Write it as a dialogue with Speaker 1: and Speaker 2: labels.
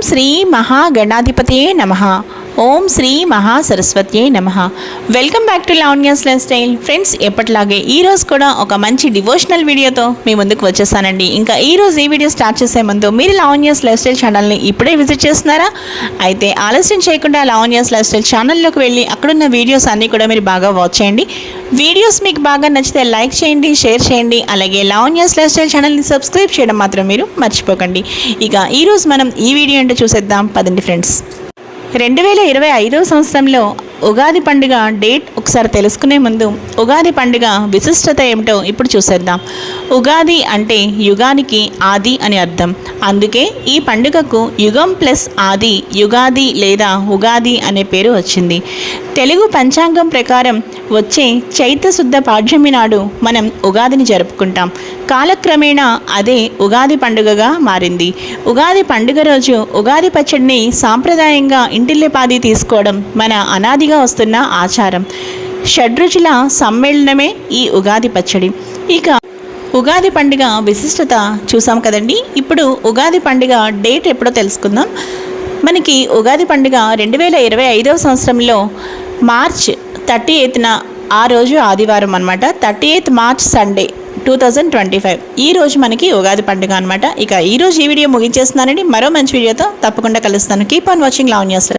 Speaker 1: శ్రీ మహాగణాధిపతియే నమః. ఓం శ్రీ మహాసరస్వత్యే నమః. Welcome back to Lavanya's life style. Friends, ఎప్పటిలాగే ఈరోజు కూడా ఒక మంచి డివోషనల్ వీడియోతో మీ ముందుకు వచ్చేసానండి. ఇంకా ఈరోజు ఈ వీడియో స్టార్ట్ చేసే ముందు మీరు లావణ్యాస్ లైఫ్ స్టైల్ ఛానల్ని ఇప్పుడే విజిట్ చేస్తున్నారా? అయితే ఆలస్యం చేయకుండా లావణ్యాస్ లైఫ్ స్టైల్ ఛానల్లోకి వెళ్ళి అక్కడున్న వీడియోస్ అన్నీ కూడా మీరు బాగా వాచ్ చేయండి. వీడియోస్ మీకు బాగా నచ్చితే లైక్ చేయండి, షేర్ చేయండి. అలాగే లావణ్యాస్ లైఫ్ స్టైల్ ఛానల్ని సబ్స్క్రైబ్ చేయడం మాత్రం మీరు మర్చిపోకండి. ఇక ఈరోజు మనం ఈ వీడియో ఏంటో చూసేద్దాం పదండి ఫ్రెండ్స్. 2025 సంవత్సరంలో ఉగాది పండుగ డేట్ ఒకసారి తెలుసుకునే ముందు ఉగాది పండుగ విశిష్టత ఏమిటో ఇప్పుడు చూసేద్దాం. ఉగాది అంటే యుగానికి ఆది అని అర్థం. అందుకే ఈ పండుగకు యుగం ప్లస్ ఆది, యుగాది లేదా ఉగాది అనే పేరు వచ్చింది. తెలుగు పంచాంగం ప్రకారం వచ్చే చైత్ర శుద్ధ పాడ్యమి నాడు మనం ఉగాదిని జరుపుకుంటాం. కాలక్రమేణా అదే ఉగాది పండుగగా మారింది. ఉగాది పండుగ రోజు ఉగాది పచ్చడిని సాంప్రదాయంగా ఇంటిల్లిపాది తీసుకోవడం మన అనాదిగా వస్తున్న ఆచారం. షడ్రుచుల సమ్మేళనమే ఈ ఉగాది పచ్చడి. ఇక ఉగాది పండుగ విశిష్టత చూసాం కదండి. ఇప్పుడు ఉగాది పండుగ డేట్ ఎప్పుడో తెలుసుకుందాం. మనకి ఉగాది పండుగ 2025 సంవత్సరంలో మార్చ్ 38న, ఆ రోజు ఆదివారం అనమాట. 38 మార్చ్ సండే 2025 ఈ రోజు మనకి ఉగాది పండుగ అనమాట. ఇక ఈరోజు ఈ వీడియో ముగించేస్తున్నానండి. మరో మంచి వీడియోతో తప్పకుండా కలుస్తాను. Keep on watching Lavanya's.